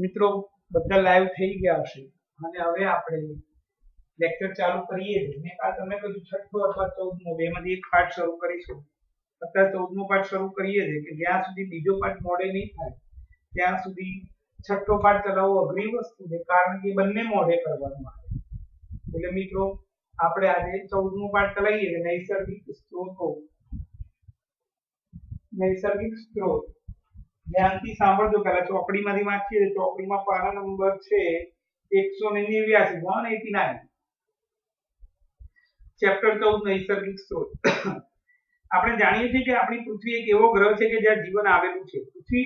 મિત્રો બધા લાઈવ થઈ ગયા હશે અને હવે આપણે લેક્ચર ચાલુ કરીએ છીએ. મેં આ તમને કીધું છઠ્ઠો અથવા 14મો બેમાંથી એક પાઠ શરૂ કરીશું. અત્યારે 14મો પાઠ શરૂ કરીએ છીએ કે જ્યાં સુધી બીજો પાઠ મોડે નહીં થાય ત્યાં સુધી છઠ્ઠો પાઠ ચલાવવો અઘરી વસ્તુ છે, કારણ કે બંને મોડે કરવાનું આવે. એટલે મિત્રો આપણે આજે 14મો પાઠ ચલાવીએ છીએ, નૈસર્ગિક સ્ત્રોતો. નૈસર્ગિક સ્ત્રોત ધ્યાનથી સાંભળજો. પહેલા ચોપડીમાંથી વાંચીએ. ચોપડીમાં પાના નંબર છે 189, 189. ચેપ્ટર 14 નૈસર્ગિક સ્ત્રોત. આપણે જાણીએ છીએ કે આપણી પૃથ્વી એક એવો ગ્રહ છે કે જ્યાં જીવન આવેલું છે. પૃથ્વી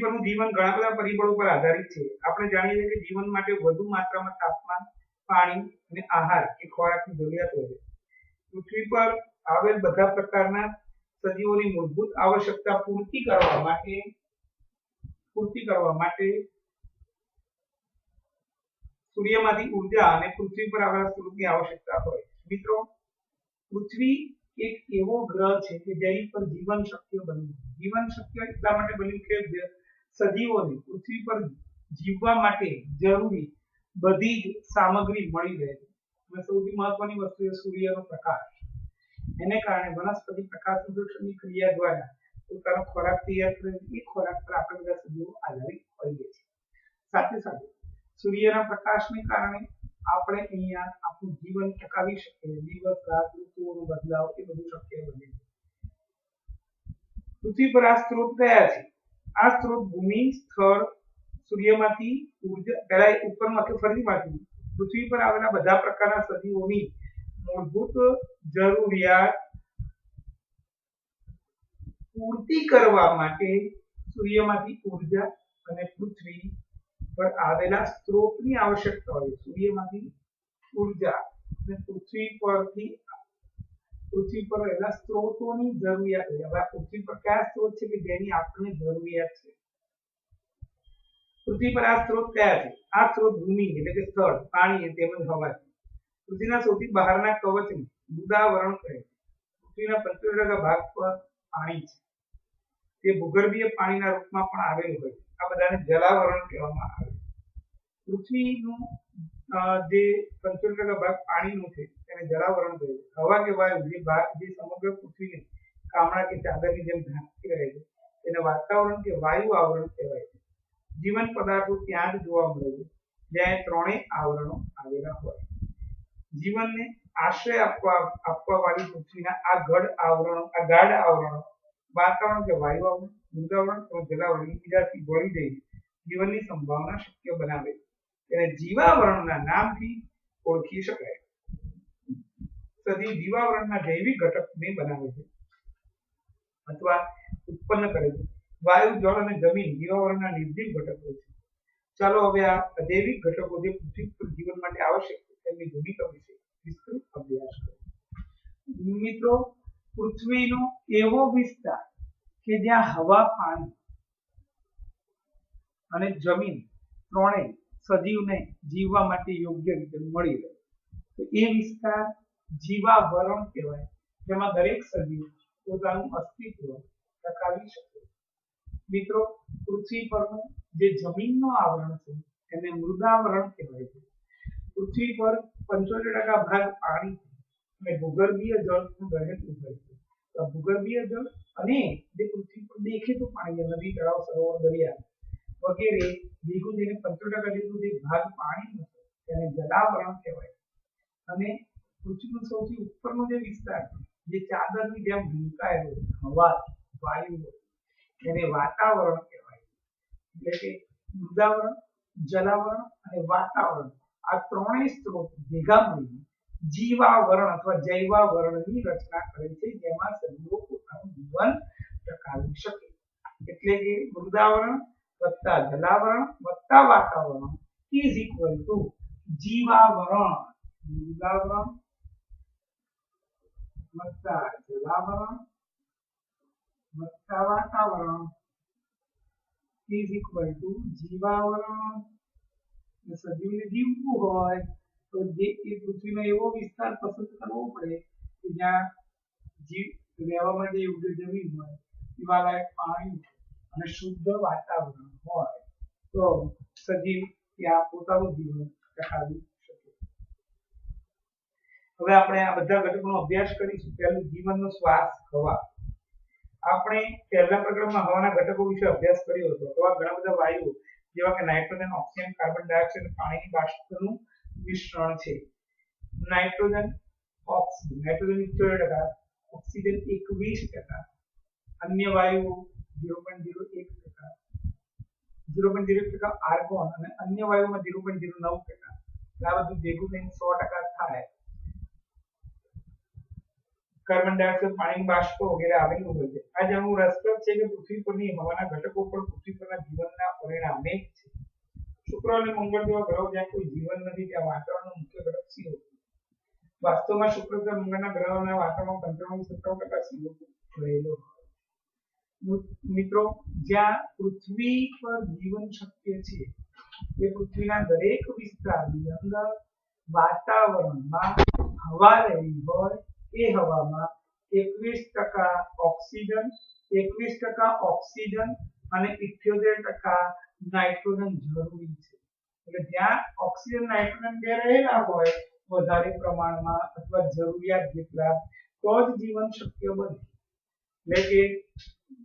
પરનું જીવન ઘણા બધા પરિબળો પર આધારિત છે. આપણે જાણીએ છીએ કે જીવન માટે વધુ માત્રામાં તાપમાન, પાણી અને આહાર કે ખોરાકની જરૂરિયાત હોય છે. પૃથ્વી પર આવેલ બધા પ્રકારના સજીવોની મૂળભૂત આવશ્યકતા પૂર્તિ કરવા માટે સૂર્યમાંથી ઉર્જા અને પૃથ્વી પર આવેલા સ્ત્રોતની આવશ્યકતા હોય. મિત્રો, પૃથ્વી એક એવો ગ્રહ છે કે જેની પર જીવન શક્ય બન્યું. જીવન શક્ય એટલા માટે બન્યું કે સજીવોને પૃથ્વી પર જીવવા માટે જરૂરી બધી જ સામગ્રી મળી રહે છે. અને સૌથી મહત્વની વસ્તુ છે સૂર્યનો પ્રકાશ. એને કારણે વનસ્પતિ પ્રકાશ સંશ્લેષણની ક્રિયા દ્વારા પોતાનો ખોરાક તૈયાર કરે છે. એ ખોરાક પર આપણે બધા સજીવો આધારિત હોઈએ છીએ. સાથે સાથે સૂર્યના પ્રકાશને કારણે આપણે અહીંયા આપણું જીવન ટકાવી શકીએ. દિવસ રાત ઋતુઓનો બદલાવ એ બધું શક્ય બને છે. પૃથ્વી પર આ સ્ત્રોત કયા છે? આ સ્ત્રોત ભૂમિ, સ્થળ, સૂર્યમાંથી ઉર્જા. પહેલા ઉપરનું આખું ફરીથી વાંચું. પૃથ્વી પર આવેલા બધા પ્રકારના સજીવોની મૂળભૂત જરૂરિયાત પૂર્તિ કરવા માટે સૂર્યમાંથી ઉર્જા અને પૃથ્વી પર આવેલા સ્ત્રોતની આવશ્યકતા હોય. સૂર્યમાંથી ઉર્જા અને પૃથ્વી પર રહેલા સ્ત્રોતોની જરૂરિયાત હોય. હવે પૃથ્વી પર કયા સ્ત્રોત છે કે જેની આપણને જરૂરિયાત છે? પૃથ્વી પર આ સ્ત્રોત કયા છે? આ સ્ત્રોત ભૂમિ એટલે કે સ્થળ, પાણી તેમજ હવા છે. પૃથ્વીના સૌથી બહારના કવચને મૃદાવરણ કહે છે. પૃથ્વીના 75% ભાગ પર પાણી છે. તે ભૂગર્ભીય પાણીના રૂપમાં પણ આવેલું હોય છે. આ બધાને જલાવરણ કહેવામાં આવે છે. પૃથ્વીનું જે 75% ભાગ પાણીનો છે તેને જલાવરણ કહે છે. હવા કે વાયુ જે સમગ્ર પૃથ્વીને કામણા કે ચાદરની જેમ ઢાંકી રહે છે તેને વાતાવરણ કે વાયુ આવરણ કહેવાય છે. જીવન પદાર્થો ત્યાં જ જોવા મળે છે જ્યાં ત્રણેય આવરણો આવેલા હોય. જીવનને આશ્રય આપવા વાળી પૃથ્વીના આ ગાઢ આવરણો વાતાવરણ કે વાયુ આવરણ, મૃદાવરણ અને જલાવરણ એકબીજાથી ભળી જઈ જીવનની સંભાવના શક્ય બનાવે છે. તેને જીવાવરણના નામથી ઓળખી શકાય. જીવાવરણના જૈવિક ઘટકને બનાવે છે અથવા ઉત્પન્ન કરે છે. વાયુ, જળ અને જમીન જીવાવરણના નિર્જીવ ઘટકો છે. ચાલો હવે આ અજૈવિક ઘટકો જે પૃથ્વી પર જીવન માટે આવશ્યક છે તેમની ભૂમિકા વિશે વિસ્તૃત અભ્યાસ કરો. મિત્રો, પૃથ્વીનો એવો વિસ્તાર કે જ્યાં હવા, પાણી અને જમીન ત્રણેય સજીવને જીવવા માટે યોગ્ય રીતે મળી રહે તો એ વિસ્તાર જીવાવરણ કહેવાય, જેમાં દરેક સજીવ પોતાનું અસ્તિત્વ ટકાવી શકે. મિત્રો, પૃથ્વી પરનું જે જમીનનું આવરણ છે એને મૃદાવરણ કહેવાય છે. પૃથ્વી પર 75% ભાગ પાણી અને ભૂગર્ભીય જળ રહેતું હોય છે. ભૂગર્ભીય જળ અને જે પૃથ્વી પર દેખીતું પાણી, નદી, તળાવ, સરોવર, દરિયા વગેરે ભેગું થઈને 75% જેટલું જે ભાગ પાણીનો છે તેને જલાવરણ કહેવાય. અને પૃથ્વીનો સૌથી ઉપરનો જે વિસ્તાર જે ચાદરની જેમ ઢંકાયેલો હવા, વાયુ એને વાતાવરણ કહેવાય. એટલે કે મૃદાવરણ, જલાવરણ અને વાતાવરણ આ ત્રણેય સ્ત્રોત ભેગા મળીને જીવાવરણ અથવા જૈવાવરણની રચના કરે છે, જેમાં સજીવો પોતાનું જીવન ટકાવી શકે. એટલે કે મૃદાવરણ વત્તા જલાવરણ વત્તા વાતાવરણ ઇઝ ઇક્વલ ટુ જીવાવરણ. મૃદાવરણ વત્તા જલાવરણ વત્તા વાતાવરણ ઇઝ ઇક્વલ ટુ જીવાવરણ. સજીવને જીવવું હોય તો જે એ પૃથ્વીનો એવો વિસ્તાર પસંદ કરવો પડે કે જ્યાં જીવ રહેવા માટે યોગ્ય જમીન હોય, પીવાલાયક પાણી અને શુદ્ધ વાતાવરણ હોય તો સજીવ ત્યાં પોતાનું જીવન ટકાવી શકે. હવે આપણે આ બધા ઘટકોનો અભ્યાસ કરીશું. પહેલું જીવનનો શ્વાસ, હવા. આપણે પહેલા પ્રકરણમાં હવાના ઘટકો વિશે અભ્યાસ કર્યો હતો. હવા ઘણા બધા વાયુઓ જેવા કે નાઇટ્રોજન, ઓક્સિજન, કાર્બન ડાયોક્સાઇડ અને પાણીની બાષ્પનું મિશ્રણ છે. નાઇટ્રોજન 78%, ઓક્સિજન 21%, અન્ય વાયુઓ 0.01%, 0.01% આર્ગોન અને અન્ય વાયુઓમાં 0.09%. આ બધું ભેગું થઈને 100% થાય. કાર્બન ડાયોક્સાઇડ, પાણીની બાષ્પ વગેરે આવેલું હોય છે. આ જાણવું રસપ્રદ છે કે પૃથ્વી પરની હવાના ઘટકો પણ પૃથ્વી પરના જીવનના પરિણામે જ છે. શુક્ર અને મંગળ જેવા ગ્રહો જ્યાં કોઈ જીવન નથી ત્યાં વાતાવરણનો મુખ્ય ઘટક CO2. વાસ્તવમાં શુક્ર તથા મંગળના ગ્રહોના વાતાવરણમાં 95% CO2 રહેલો હોય. મિત્રો, જ્યાં પૃથ્વી પર જીવન શક્ય છે એ પૃથ્વીના દરેક વિસ્તારની અંદર વાતાવરણમાં હવા રહેલી હોય એ હવામાં 21% ઓક્સિજન અને 78% નાઇટ્રોજન જરૂરી છે. એટલે જ્યાં ઓક્સિજન નાઇટ્રોજન બે રહેલા હોય વધારે પ્રમાણમાં અથવા જરૂરિયાત જેટલા તો જ જીવન શક્ય બને. એટલે કે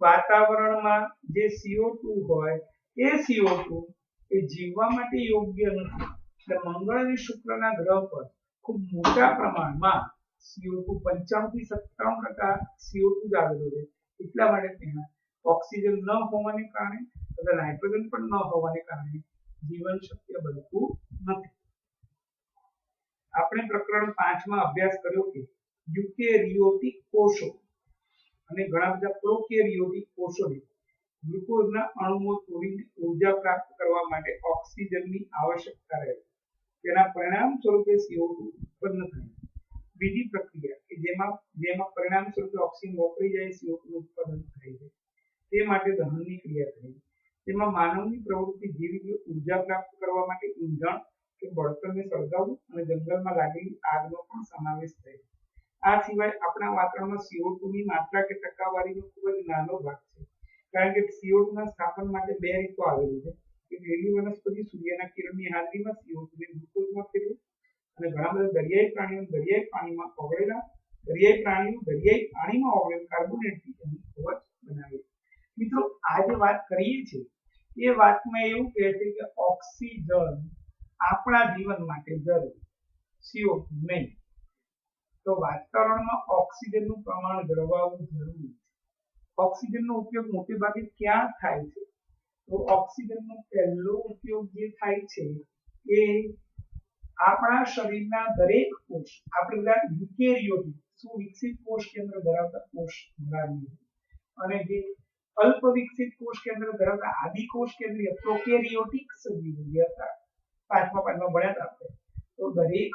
વાતાવરણમાં જે CO2 હોય એ CO2 એ જીવવા માટે યોગ્ય નથી. એટલે મંગળ અને શુક્રના ગ્રહ પર ખૂબ મોટા પ્રમાણમાં CO2 95 થી 97% CO2 જ આવેલો છે. એટલા માટે ત્યાં ઓક્સિજન ન હોવાને કારણે અથવા નાઇટ્રોજન પણ ન હોવાને કારણે જીવન શક્ય બનતું નથી. આપણે પ્રકરણ 5 માં અભ્યાસ કર્યો કે યુકેરિયોટિક કોષો અને ઘણા બધા પ્રોકેરિયોટિક કોષોને ગ્લુકોઝના અણુઓ તોડીને ઉર્જા પ્રાપ્ત કરવા માટે ઓક્સિજનની આવશ્યકતા રહે. તેના પરિણામ સ્વરૂપે CO2 ઉત્પન્ન થાય. બીજી પ્રક્રિયા કે જેમાં પરિણામ સ્વરૂપે ઓક્સિજન વપરાઈ જાય CO2 નું ઉત્પાદન થાય છે તે માટે દહનની ક્રિયા થાય. તેમાં માનવની પ્રવૃત્તિ જેવી કે ઉર્જા પ્રાપ્ત કરવા માટે ઈંધણ કે બળતણને સળગાવવું અને જંગલમાં લાગેલી આગનો પણ સમાવેશ થાય. આ સિવાય આપણા વાતાવરણમાં CO2 ની માત્રા કે ટકાવારીનો ખૂબ જ નાનો ભાગ છે. કારણ કે CO2 ના સ્થાપન માટે બે રીતો આવેલી છે. એક લીલી વનસ્પતિ સૂર્યના કિરણની હાજરીમાં CO2 ને ગ્લુકોઝમાં ફેરવે અને ઘણા બધા દરિયાઈ પ્રાણીઓ દરિયાઈ પાણીમાં ઓગળેલા કાર્બોનેટથી એનું કવચ બનાવે. મિત્રો, આ જે વાત કરીએ છીએ એ વાતમાં એવું કહે છે કે ઓક્સિજન આપણા જીવન માટે જરૂરી, CO2 નહીં. તો વાતાવરણમાં ઓક્સિજનનું પ્રમાણ જળવાવું જરૂરી છે. ઓક્સિજનનો ઉપયોગ મોટે ભાગે ક્યાં થાય છે? તો ઓક્સિજનનો પહેલો ઉપયોગ જે થાય છે એ આપણા શરીરના દરેક કોષ, આપણે બધા યુકેરિયોટિક સુવિકસિત કોષ કેન્દ્ર ધરાવતા કોષ ધરાવીએ અને જે અલ્પ વિકસિત કોષ કેન્દ્ર ધરાવતા આદિ કોષ કેન્દ્રીય પ્રોકેરિયોટિક સજીવો જે હતા પાંચમા ભણ્યા હતા આપણે. તો દરેક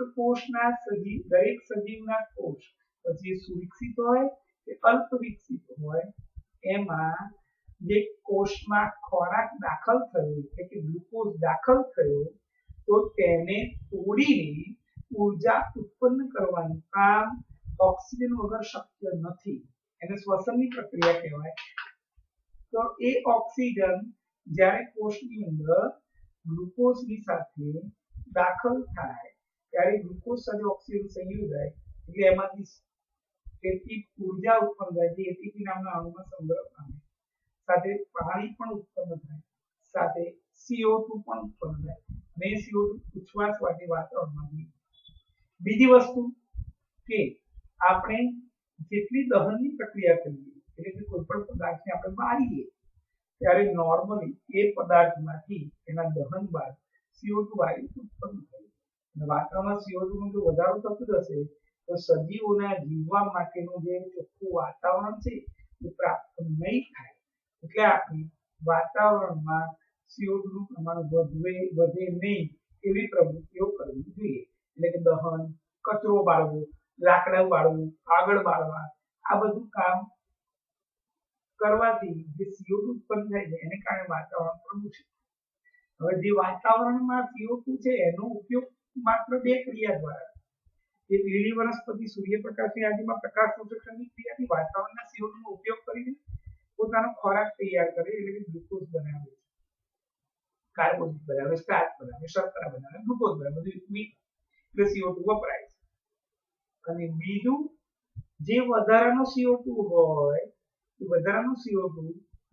સજીવના કોષ પછી સુવિકસિત હોય કે અલ્પ વિકસિત હોય એમાં જે કોષમાં ખોરાક દાખલ થયો એટલે કે ગ્લુકોઝ દાખલ થયો તો તેને તોડીને ઉર્જા ઉત્પન્ન કરવાનું કામ ઓક્સિજન વગર શક્ય નથી. એને શ્વસનની પ્રક્રિયા કહેવાય. તો એ ઓક્સિજન જ્યારે કોષની અંદર ગ્લુકોઝની સાથે દાખલ થાય ત્યારે ગ્લુકોઝ સાથે ઓક્સિજન સંયોગ થાય એટલે એમાંથી કેટલીક ઉર્જા ઉત્પન્ન થાય જે એટીપી નામના અણુમાં સંગ્રહ પામે. સાથે પાણી પણ ઉત્પન્ન થાય, સાથે CO2 પણ ઉત્પન્ન થાય. અને CO2 ઉચ્છ્વાસ વાળી વાતાવરણમાં. બીજી વસ્તુ કે આપણે જેટલી દહનની પ્રક્રિયા કરીએ એટલે કે કોઈ પણ પદાર્થને આપણે બાળીએ ત્યારે નોર્મલી એ પદાર્થમાંથી એના દહન બાદ CO2 વાયુ ઉત્પન્ન થાય. અને વાતાવરણમાં CO2 નો જો વધારો થતો જશે તો સજીવોના જીવવા માટેનું જે ચોખ્ખું વાતાવરણ છે એ પ્રાપ્ત નહીં થાય. એટલે આપણે વાતાવરણમાં CO2 નું પ્રમાણ વધે નહીં એવી પ્રવૃત્તિઓ કરવી જોઈએ. એટલે કે દહન, કચરો બાળવો, લાકડા બાળવું, કાગળ બાળવા, આ બધું કામ કરવાથી જે CO2 ઉત્પન્ન થાય છે એને કારણે વાતાવરણ પ્રદૂષિત. હવે જે વાતાવરણમાં CO2 છે એનો ઉપયોગ માત્ર બે ક્રિયા દ્વારા, એક લીલી વનસ્પતિ સૂર્યપ્રકાશની હાજરીમાં પ્રકાશ શોષણની ક્રિયાથી વાતાવરણના CO2 નો ઉપયોગ કરીને પોતાનો ખોરાક તૈયાર કરે એટલે કે ગ્લુકોઝ બનાવે છે, કાર્બોદિત બનાવે, સ્ટાર્ચ બનાવે, શર્કરા બનાવે, ગ્લુકોઝ બનાવે, બધું મીઠ એટલે CO2 વપરાય છે. અને બીજું જે વધારાનો CO2 હોય એ વધારાનો CO2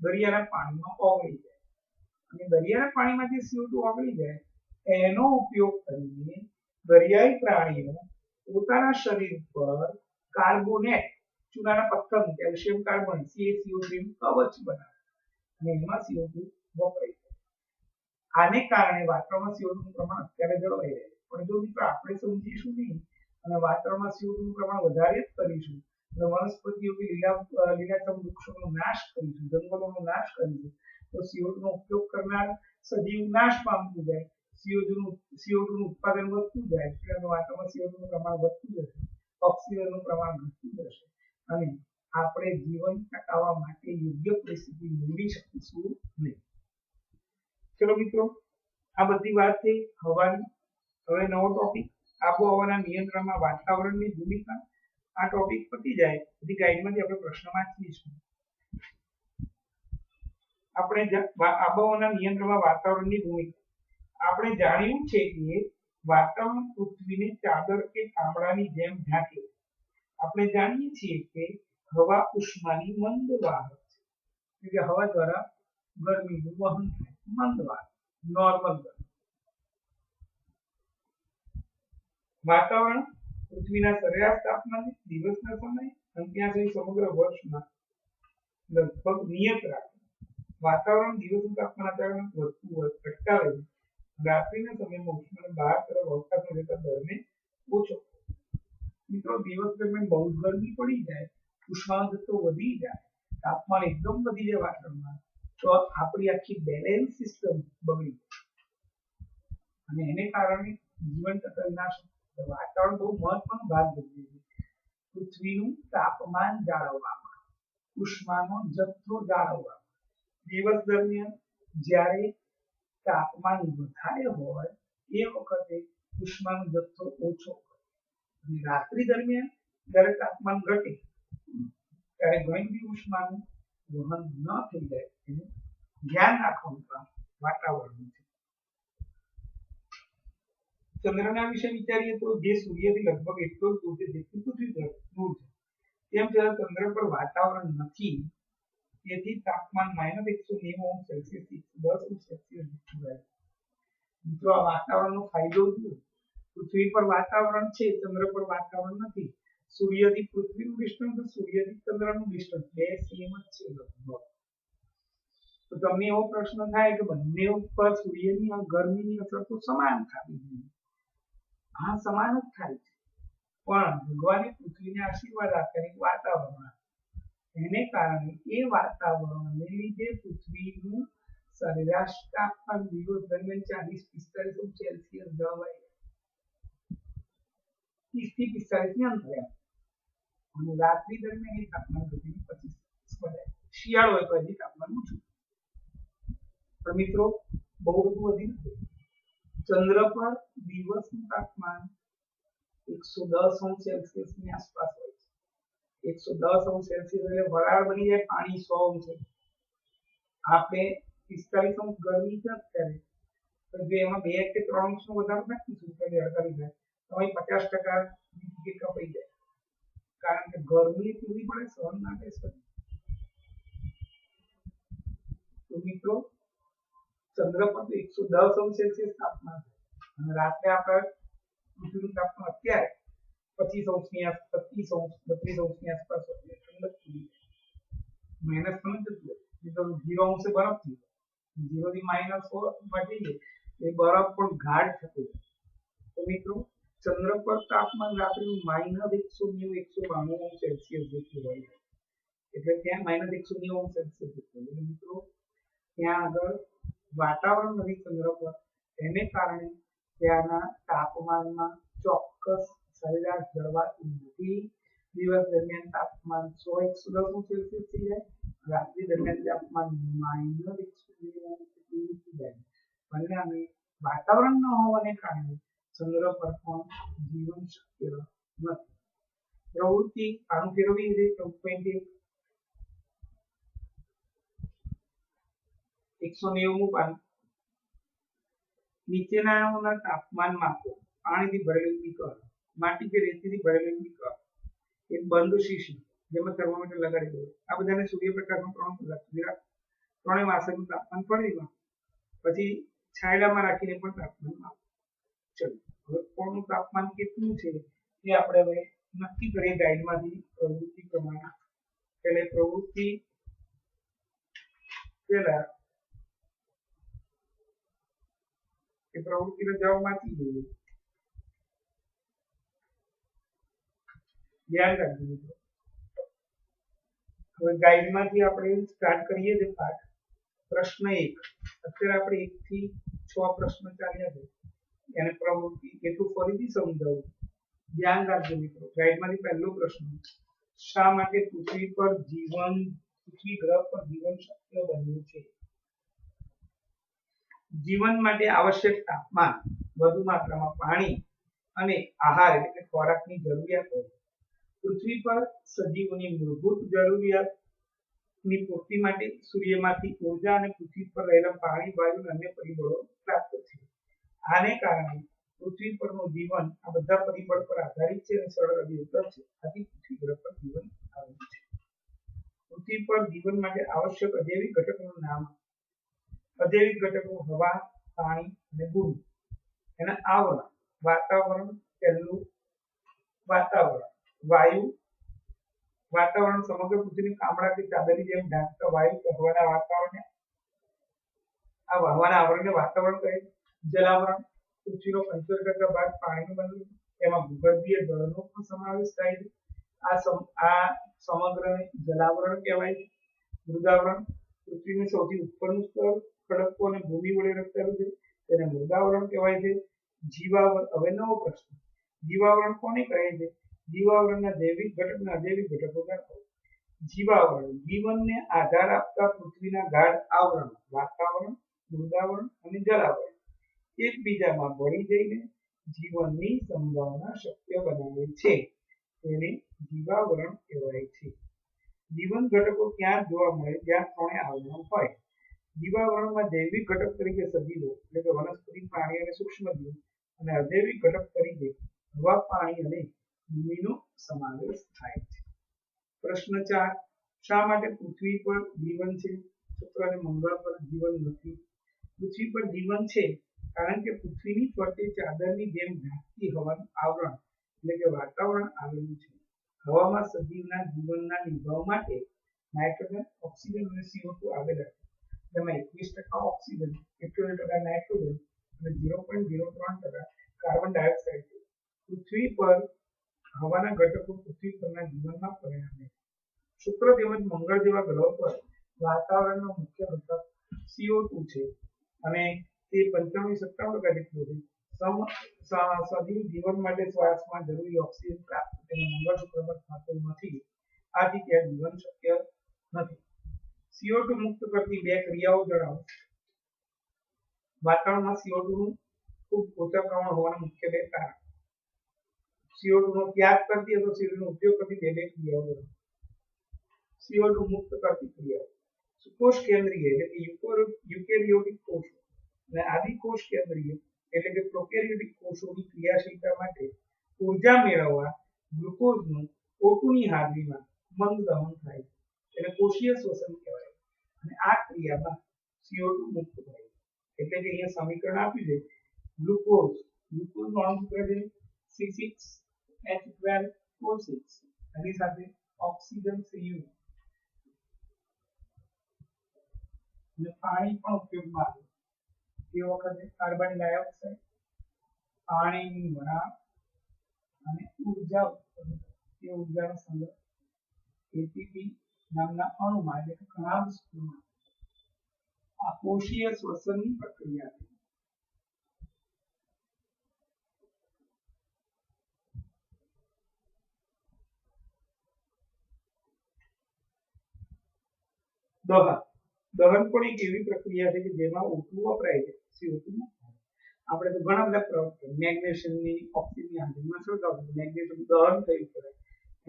દરિયાના પાણીમાં ઓગળી જાય અને દરિયાના પાણીમાં જે CO2 ઓગળી જાય એનો ઉપયોગ કરીને દરિયાઈ પ્રાણીઓ પોતાના શરીર પર કાર્બોનેટ ચૂનાના પથ્થરનું કેલ્શિયમ કાર્બોનેટ CaCO3 નું કવચ બનાવે અને એમાં CO2 વપરાય છે. આને કારણે વાતાવરણમાં CO2 નું પ્રમાણ અત્યારે જળવાઈ રહે છે. પણ જો મિત્રો આપણે સમજીશું નહીં અને વાતાવરણમાં CO2 નું પ્રમાણ વધારે જ કરીશું અને વનસ્પતિઓ કે લીલાછમ વૃક્ષોનો નાશ કરીશું, જંગલોનો નાશ કરીશું તો CO2 નો ઉપયોગ કરનાર સજીવ નાશ પામતું જાય, CO2 નું ઉત્પાદન વધતું જાય એટલે વાતાવરણમાં CO2 નું પ્રમાણ વધતું જશે, ઓક્સિજનનું પ્રમાણ ઘટતું જશે અને આપણે જીવન ટકાવવા માટે યોગ્ય પરિસ્થિતિ મેળવી શકીશું નહીં. ચલો મિત્રો, આ બધી વાત થઈ હવાની. હવે નવો ટોપિક આબોહવાના નિયંત્રણમાં વાતાવરણની ભૂમિકા. આ ટોપિક પતી જાય બધી ગાઈડમાંથી આપણે પ્રશ્ન વાંચીશું. આપણે આબોહવાના નિયંત્રણમાં વાતાવરણની ભૂમિકા. આપણે જાણ્યું છે કે વાતાવરણ પૃથ્વીને ચાદર કે ચામડાની જેમ ઢાંકે. આપણે જાણીએ છીએ કે હવા ઉષ્માની મંદ વાહક છે, એટલે કે હવા દ્વારા ગરમીનું વહન થાય. મંદ વાહક, નોર્મલ ગરમી. વાતાવરણ પૃથ્વીના સરેરાશ તાપમાને દિવસના સમય અને ત્યાં સુધી સમગ્ર વર્ષમાં લગભગ નિયત રાખે. વાતાવરણ દિવસનું તાપમાન અચાનક વધતું હોય અટકાવે છે. રાત્રિના સમયમાં ઉષ્માને બહાર તરફ અવકાશમાં જતા દરને ઓછો. મિત્રો, દિવસ દરમિયાન બહુ જ ગરમી પડી જાય, ઉષ્માનો જથ્થો વધી જાય, તાપમાન એકદમ વધી જાય વાતાવરણમાં તો આપણી આખી બેલેન્સ સિસ્ટમ બગડી જાય અને એને કારણે જીવન ટકાવી ના શકે. વાતાવરણ બહુ મહત્વનો ભાગ ભજવે છે પૃથ્વીનું તાપમાન જાળવવામાં, ઉષ્માનો જથ્થો જાળવવામાં. દિવસ દરમિયાન જ્યારે તાપમાન વધારે હોય એ વખતે ઉષ્માનો જથ્થો ઓછો હોય અને રાત્રિ દરમિયાન જ્યારે તાપમાન ઘટે ત્યારે ઘણી બધી ઉષ્માનું વહન ન થઈ જાય એનું ધ્યાન રાખવાનું કામ વાતાવરણનું છે. ચંદ્રના વિશે વિચારીએ તો જે સૂર્યથી લગભગ એટલો જ દૂર છે જેટલી પૃથ્વી દૂર છે, તેમ છતાં ચંદ્ર પર વાતાવરણ નથી, તેથી તાપમાન -190°C થી 10°C જેટલું રહે. મિત્રો, આ વાતાવરણનો ફાયદો જુઓ. પૃથ્વી પર વાતાવરણ છે, ચંદ્ર પર વાતાવરણ નથી. સૂર્યથી પૃથ્વીનું ડિસ્ટન્સ, સૂર્યથી ચંદ્રનું ડિસ્ટન્સ બે સેમ જ છે લગભગ. તો તમને એવો પ્રશ્ન થાય કે બંને ઉપર સૂર્યની ગરમીની અસર તો સમાન થવી જોઈએ. હા, સમાન જ થાય છે, પણ ભગવાને પૃથ્વીને આશીર્વાદ આપ્યા વાતાવરણ, એને કારણે એ વાતાવરણને લીધે પૃથ્વીનું સરેરાશ તાપમાન દિવસ દરમિયાન 40-45 જળવાય 30 થી 45 ની અંતરે અને રાત્રિ દરમિયાન એ તાપમાન ઘટીને 25 વધે. શિયાળો હોય તો હજી તાપમાન ઓછું. પણ મિત્રો, બહુ બધું વધી નથી. ચંદ્ર પર દિવસનું તાપમાન 110°C ની આસપાસ હોય છે. 110°C એટલે વરાળ બની જાય પાણી 100°. આપણે 45° ગરમી જ કરે તો જો એમાં 2 કે 3 નો વધારો નાખીશું તો 48 થાય તો 50% ટિકિટ કપાઈ જાય, કારણ કે ગરમી એટલી પડે સહન ના થઈ શકે. તો મિત્રો, ચંદ્ર પર 110°C તાપમાન અને રાત્રે આપણે પૃથ્વીનું તાપમાન અત્યારે 25° ની આસપાસ, 25°, 32° ની આસપાસ હોય એટલે ઠંડક થઈ જાય. માઇનસ પણ જતું હોય, 0° બરફ થઈ જાય, 0 થી -4 માં જઈએ એ બરફ પણ ગાઢ થતો જાય. તો મિત્રો, ચંદ્ર પર તાપમાન રાત્રિનું -190-192°C જેટલું હોય છે, એટલે ત્યાં -190°C જેટલું. એટલે મિત્રો, ત્યાં આગળ વાતાવરણ નથી ચંદ્ર પર, તેને કારણે ત્યાંના તાપમાનમાં ચોક્કસ સરેરાશ જળવાતું નથી. દિવસ દરમિયાન તાપમાન 100-110°C થઈ જાય, રાત્રિ દરમિયાન તાપમાન -190°C થઈ જાય. પરિણામે વાતાવરણ ન હોવાને કારણે ચંદ્ર પર પણ જીવન શક્ય નથી. પ્રવૃત્તિ આનું ફેરવી 14.1 190મું પાન. નીચેનાના તાપમાન માપો. પાણીથી ભરેલું બીકર, માટી કે રેતીથી ભરેલું બીકર, એક બંધ શીશી જેમાં થર્મોમીટર લગાડી દો. આ બધાને સૂર્યપ્રકાશમાં 3 કલાક સુધી રાખો. ત્રણેય વાસણનું તાપમાન પડી દો. પછી છાયડામાં રાખીને પણ તાપમાન માપો. ચલો હવે કોણનું તાપમાન કેટલું છે એ આપણે હવે નક્કી કરીએ ગાઈડમાંથી પ્રવૃત્તિ પ્રમાણે. એટલે પ્રવૃત્તિ પહેલા એ પ્રવૃત્તિનો જવાબ વાંચી દઈએ. ધ્યાન રાખજો મિત્રો. હવે ગાઈડમાંથી આપણે સ્ટાર્ટ કરીએ છીએ પાઠ. પ્રશ્ન 1. અત્યારે આપણે 1 થી 6 પ્રશ્ન ચાલ્યા છે. એને પ્રવૃત્તિ એટલું ફરીથી સમજાવું. ધ્યાન રાખજો મિત્રો. ગાઈડમાંથી પહેલો પ્રશ્ન, શા માટે પૃથ્વી ગ્રહ પર જીવન શક્ય બન્યું છે? જીવન માટે આવશ્યક તાપમાન, વધુ માત્રામાં પાણી અને આહાર એટલે કે ખોરાકની જરૂરિયાત હોય. પૃથ્વી પર સજીવોની મૂળભૂત જરૂરિયાતની પૂર્તિ માટે સૂર્યમાંથી ઊર્જા અને પૃથ્વી પર રહેલા પાણી, વાયુ અને અન્ય પરિબળો પ્રાપ્ત છે. આને કારણે પૃથ્વી પરનું જીવન આ બધા પરિબળ પર આધારિત છે અને સરળ અભિવ્યક્ત છે. આથી પૃથ્વી ગ્રહ પર જીવન આવેલું છે. પૃથ્વી પર જીવન માટે આવશ્યક અજૈવિક ઘટકોનું નામ. અજૈવિક ઘટકો હવા, પાણી અને ભૂમિ. એના આવરણ, વાતાવરણ, પહેલું વાતાવરણ, વાયુ. વાતાવરણ સમગ્ર પૃથ્વીને કામડા કે ચાદરની જેમ ઢાંકતા વાયુ કે હવાના વાતાવરણને હવાના આવરણને વાતાવરણ કહે. જલાવરણ, પૃથ્વીનો 75% ભાગ પાણીનો બનેલો છે. એમાં ભૂગર્ભીય જળનો પણ સમાવેશ થાય છે. આ સમગ્રને જલાવરણ કહેવાય છે. મૃદાવરણ, પૃથ્વીનું સૌથી ઉપરનું સ્તર ખડકો અને ભૂમિ વડે રચાયેલું છે, તેને મૃદાવરણ કહેવાય છે. જીવાવરણ, હવે નવો પ્રશ્ન, જીવાવરણ કોને કહે છે? જીવાવરણના જૈવિક ઘટક અને અજૈવિક ઘટકો ગણાવો. જીવાવરણ, જીવનને આધાર આપતા પૃથ્વીના ગાઢ આવરણ, વાતાવરણ, મૃદાવરણ અને જલાવરણ એકબીજામાં ભળી જઈને જીવનની સંભાવના શક્ય બનાવે છે, તેને જીવાવરણ કહેવાય છે. જીવન ઘટકો ક્યાં જોવા મળે? જ્યાં 3 આવરણો હોય. જીવાવરણમાં જૈવિક ઘટક તરીકે સજીવો એટલે કે વનસ્પતિ, પ્રાણી અને સૂક્ષ્મજીવો અને અજૈવિક ઘટક તરીકે હવા, પાણી અને ભૂમિનો સમાવેશ થાય છે. પ્રશ્ન 4. શા માટે પૃથ્વી પર જીવન છે? શુક્ર અને મંગળ પર જીવન નથી. પૃથ્વી પર જીવન છે કારણ કે પૃથ્વીની ફરતે ચાદરની જેમ ઢાંકતી હવાનું આવરણ એટલે કે વાતાવરણ આવેલું છે. હવામાં સજીવના જીવનના નિભાવ માટે નાઇટ્રોજન, ઓક્સિજન અને CO2 આવેલા છે. જેમાં 21% ઓક્સિજન, 78% નાઇટ્રોજન અને 0.03% કાર્બન ડાયોક્સાઇડ છે. પૃથ્વી પર હવાના ઘટકો પૃથ્વી પરના જીવનમાં પરિણમે છે. શુક્ર તેમજ મંગળ જેવા ગ્રહો પર વાતાવરણનો મુખ્ય ઘટક CO2 છે અને તે 95-57% જેટલું છે. સજીવ જીવન માટે શ્વાસમાં જરૂરી ઓક્સિજન પ્રાપ્ત તેને મંગળ શુક્ર પર થતું નથી. આથી ત્યાં જીવન શક્ય નથી. CO2 મુક્ત કરતી 2 ક્રિયાઓ જણાવો. વાતાવરણમાં CO2 નું ખૂબ ઓછા પ્રમાણ હોવાના મુખ્ય 2 કારણ. CO2 નો ત્યાગ કરતી અથવા CO2 નો ઉપયોગ કરતી 2 ક્રિયાઓ જણાવો. CO2 મુક્ત કરતી ક્રિયાઓ. કોષ કેન્દ્રીય એટલે કે યુકેરિયોટિક કોષો અને આદિકોષ કેન્દ્રીય એટલે કે પ્રોકેરિયોટિક કોષોની ક્રિયાશીલતા માટે ઊર્જા મેળવવા ગ્લુકોઝનું O2 ની હાજરીમાં મંદ દહન થાય છે. તેને કોષીય શ્વસન કહેવાય છે. અને આ ક્રિયામાં CO2 મુક્ત થાય છે. એટલે કે અહીંયા સમીકરણ આપ્યું છે ગ્લુકોઝ નો અણુ છે C6H12O6 એની સાથે ઓક્સિજન CU અને પાણી પણ ઉપયોગમાં આવે. તે વખતે કાર્બન ડાયોક્સાઇડ, પાણીની વરાળ અને ઉર્જા ઉત્પન્ન એ ઉર્જાનો સંગ્રહ એટીપી નામના અણુમાં એટલે કે કણાભસ્મમાં આ કોષીય શ્વસનની પ્રક્રિયા છે. દહન પણ એક એવી પ્રક્રિયા છે કે જેમાં O2 વપરાય છે, CO2 આપણે તો ઘણા બધા પ્રયોગ મેગ્નેશિયમની ઓક્સિજનની હાજરીમાં શું થતું મેગ્નેશિયમ દહન થયું કરે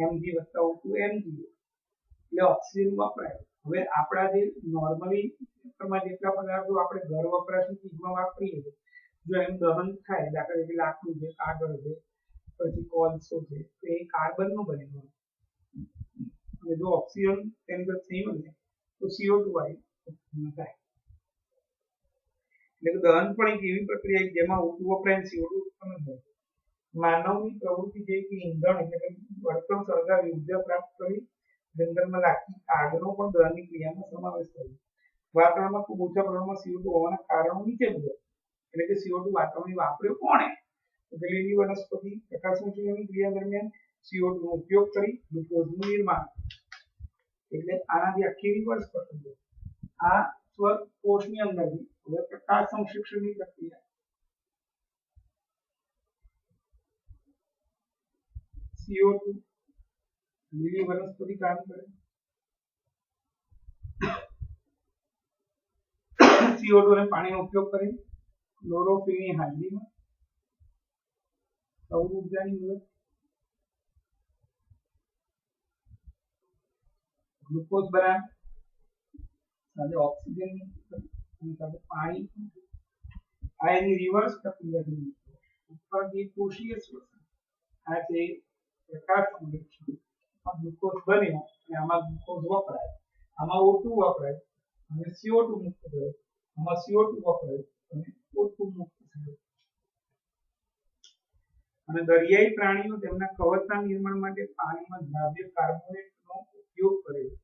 Mg + O2 Mg એટલે ઓક્સિજન વપરાય. હવે આપણા જે નોર્મલી વિશ્વમાં જેટલા પદાર્થો આપણે ઘર વપરાશની ચીજમાં વાપરીએ છીએ, જો એનું દહન થાય, દાખલા તરીકે લાકડું છે, કાગળ છે, પછી કોલસો છે, તો એ કાર્બનનું બનેલું હોય. અને જો ઓક્સિજન તેની અંદર થયું ને તો CO2 વાયુ ઉત્પન્ન થાય. એટલે કે દહન પણ એક એવી પ્રક્રિયા છે જેમાં O2 વપરાય CO2 ઉત્પન્ન થાય. માનવની પ્રવૃત્તિ જે કે ઈંધણ એટલે કે બળતણ સળગાવી ઉર્જા પ્રાપ્ત કરી જંગલમાં લાગતી આગનો પણ દહનની ક્રિયામાં સમાવેશ થયો. વાતાવરણમાં ખૂબ ઓછા પ્રમાણમાં CO2 હોવાના કારણો નીચે મુજબ. એટલે કે CO2 વાતાવરણમાં વાપર્યો કોણે? તો લીલી વનસ્પતિ પ્રકાશસંશ્લેષણની ક્રિયા દરમિયાન CO2 નો ઉપયોગ કરી ગ્લુકોઝનું નિર્માણ. એટલે આનાથી આખી રિવર્સ પ્રક્રિયા. આ સ્વર કોષની અંદરની હવે પ્રકાશ સંશ્લેષણની પ્રક્રિયા. CO2 લીલી વનસ્પતિ કામ કરે. CO2 અને પાણીનો ઉપયોગ કરી ક્લોરોફિલની હાજરીમાં સૌર ઉર્જાની મદદ ગ્લુકોઝ બનાવે સાથે ઓક્સિજન અને સાથે પાણી. આ એની રિવર્સ પ્રક્રિયા થઈ. ઉપર જે કોષીય શ્વસન, આ જે પ્રકાશ સંશ્લેષણ, આ ગ્લુકોઝ બન્યો અને આમાં ગ્લુકોઝ વપરાય, આમાં O2 વપરાય અને CO2 મુક્ત થયો, આમાં CO2 વપરાય અને O2 મુક્ત થયો. અને દરિયાઈ પ્રાણીઓ તેમના કવચના નિર્માણ માટે પાણીમાં દ્રાવ્ય કાર્બોનેટનો ઉપયોગ કરે છે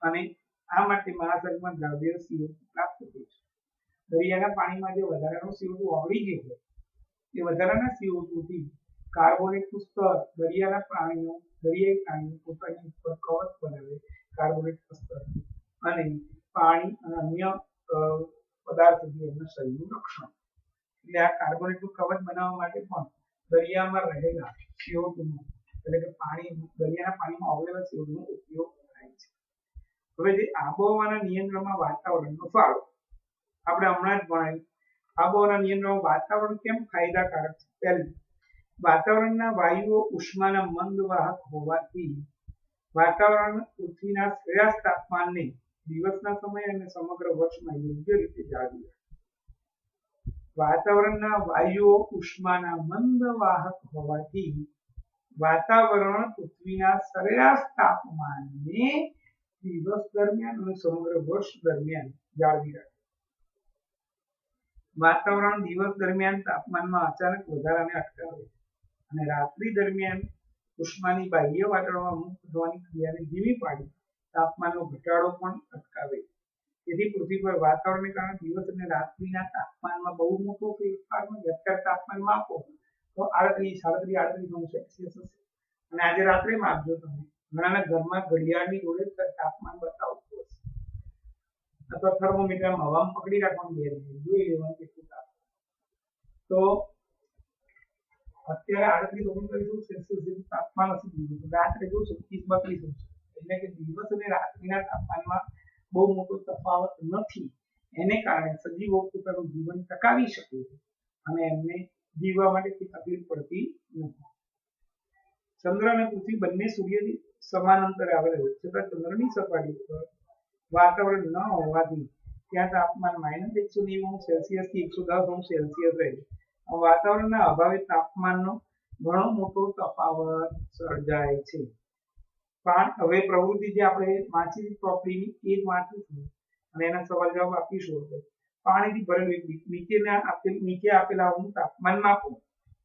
અને આ માટે મહાસાગરમાં દ્રાવ્ય CO2 પ્રાપ્ત થાય છે. દરિયાના પાણીમાં જે વધારાનો CO2 ઓગળી ગયો હોય એ વધારાના CO2 થી કાર્બોનેટનું સ્તર દરિયાઈ પ્રાણીઓ પોતાની ઉપર કવચ બનાવે કાર્બોનેટનું સ્તર અને પાણી અને અન્ય પદાર્થોથી એમના શરીરનું રક્ષણ. એટલે આ કાર્બોનેટનું કવચ બનાવવા માટે પણ દરિયામાં રહેલા CO2 નો એટલે કે દરિયાના પાણીમાં ઓગળેલા CO2 નો ઉપયોગ થાય છે. હવે જે આબોહવાના નિયંત્રણમાં વાતાવરણનો ફાળો આપણે હમણાં જ ભણાવ્યું. આબોહવાના નિયંત્રણમાં વાતાવરણ કેમ ફાયદાકારક છે? પહેલું, વાતાવરણના વાયુઓ ઉષ્માના મંદ વાહક હોવાથી વાતાવરણ પૃથ્વીના સરેરાશ તાપમાનને દિવસના સમય અને સમગ્ર વર્ષમાં યોગ્ય રીતે જાળવી રાખે. વાતાવરણના વાયુઓ ઉષ્માના મંદ વાહક હોવાથી વાતાવરણ પૃથ્વીના સરેરાશ તાપમાનને દિવસ દરમિયાન અને સમગ્ર વર્ષ દરમિયાન જાળવી રાખે. વાતાવરણ દિવસ દરમિયાન તાપમાનમાં અચાનક વધારાને અટકાવે અને રાત્રિ દરમિયાન ઉષ્માની બાહ્ય વાતાવરણમાં મુક્ત થવાની ક્રિયાને ધીમી પાડી તાપમાનનો ઘટાડો પણ અટકાવે. તેથી પૃથ્વી પર વાતાવરણને કારણે દિવસ અને રાત્રિના તાપમાનમાં બહુ મોટો ફેરફાર નથી. અત્યારે તાપમાન માપો તો 38 સેલ્સિયસ હશે અને આજે રાત્રે માપજો તમે, ઘણાના ઘરમાં ઘડિયાળની જોડે તાપમાન બતાવતું હશે અથવા થર્મોમીટરમાં હવામાં પકડી રાખવાનું, બે જોઈ લેવાનું કેટલું તાપમાન. તો અત્યારે 38-39 સેલ્સિયસ જેટલું તાપમાન હશે. રાત્રે જોશો 30-32 હશે. એટલે કે દિવસ અને રાત્રિના તાપમાનમાં બહુ મોટો તફાવત નથી. એને કારણે સજીવો પોતાનું જીવન ટકાવી શકે છે અને એમને જીવવા માટે કોઈ તકલીફ પડતી નથી. ચંદ્ર અને પૃથ્વી બંને સૂર્યથી સમાન અંતરે આવેલા હોય છતાં ચંદ્રની સપાટી પર વાતાવરણ ન હોવાથી ત્યાં તાપમાન -190 સેલ્સિયસ થી 110 સેલ્સિયસ રહે. વાતાવરણના અભાવે તાપમાનનો ઘણો મોટો તફાવત સર્જાય છે. હવે પ્રવૃત્તિ જે આપણે વાંચી પ્રોપર્ટીની એ જ વાંચીશું અને એના સવાલ જવાબ આપીશું. પાણીથી ભરેલું એક નીચે આપેલા તાપમાન માપો.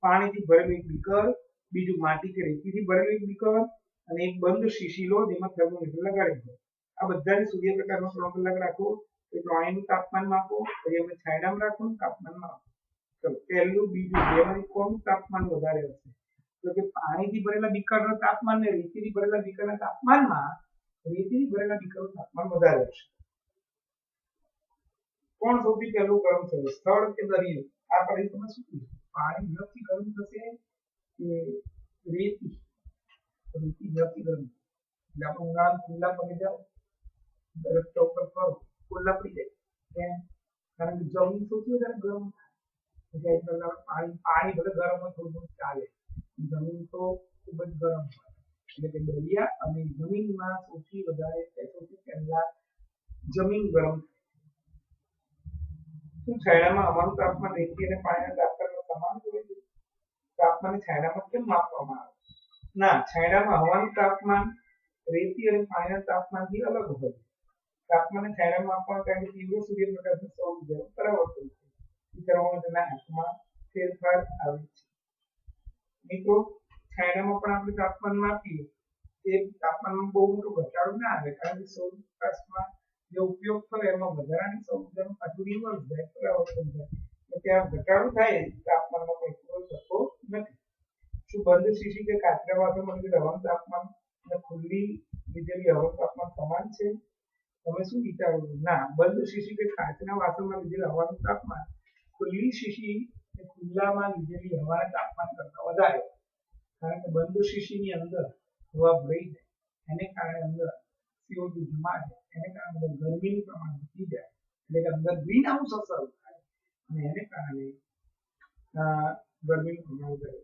પાણીથી ભરેલું એક બીકર, બીજું માટી કે રેતીથી ભરેલું એક બીકર અને એક બંધ શીશી લો જેમાં થર્મોમીટર લગાડેલું હોય. આ બધાને સૂર્યપ્રકાશમાં 3 કલાક રાખો એ પાણીનું તાપમાન માપો. પછી અમે છાંયડામાં રાખો તાપમાન માપો. ચલો પહેલું બીજું બેમાંથી કોનું તાપમાન વધારે હશે? તો કે પાણીથી ભરેલા બીકરના તાપમાન ને રેતીથી ભરેલા બીકરના તાપમાનમાં રેતીથી ભરેલા બીકરનું તાપમાન વધારે હશે. કોણ સૌથી પહેલું ગરમ થશે, સ્થળ કે દરિયો? આ પછી તમે શું કીધું? પાણી ઝડપથી ગરમ થશે કે રેતી? રેતી ઝડપથી ગરમ. એટલે આપણે ઉનાળામાં ખુલ્લા પગે જાઓ, દરખત ઉપર ફરો, ખુલ્લા પડી જાય. કેમ? કારણ કે જમીન સૌથી વધારે ગરમ થાય. પાણી ભલે ગરમ હોય થોડું ચાલે, જમીન તો ખૂબ જ ગરમ હોય. એટલે કે દરિયા અને જમીનમાં સૌથી પહેલા જમીન ગરમ થાય. શું છાંયડામાં હવાનું તાપમાન રેતી અને પાણીના તાપમાનમાં સમાન હોય છે? તાપમાનને છાંયડામાં કેમ માપવામાં આવે? ના, છાંયડામાં હવાનું તાપમાન રેતી અને પાણીના તાપમાનથી અલગ હોય. તાપમાનને છાંયડામાં માપવાનું કારણ કે તીવ્ર સૂર્યપ્રકાશનું સૌર ઊર્જાનું પરાવર્તન કરવામાં તેના આંખમાં ફેરફાર આવે છે. મિત્રો, છાંયડામાં પણ આપણે તાપમાન માપીએ તે તાપમાનમાં બહુ મોટો ઘટાડો ના આવે કારણ કે સૌર પ્રકાશમાં જે ઉપયોગ થયો એમાં વધારાની સૌર ઊર્જાનું પાછું રિવર્સ જાય, પરાવર્તન થાય. ત્યાં ઘટાડો થાય તાપમાનમાં પણ એટલો થતો નથી. શું બંધ શીશી કે કાચના વાસણમાં લીધેલ હવાનું તાપમાન અને ખુલ્લી લીધેલી હવાનું તાપમાન સમાન છે? તમે શું વિચારો છો? ના, બંધ શીશી કે કાચના વાસણમાં લીધેલ હવાનું તાપમાન ખુલ્લી શીશી કે ખુલ્લામાં લીધેલી હવાના તાપમાન કરતા વધારે, કારણ કે બંધ શીશીની અંદર હવા ભરાઈ જાય, એને કારણે અંદર CO2 જમા થાય, એને કારણે અંદર ગરમીનું પ્રમાણ વધી જાય, એટલે કે અંદર ગ્રીન હાઉસ અસર થાય અને એને કારણે ગરમીનું પ્રમાણ વધારે.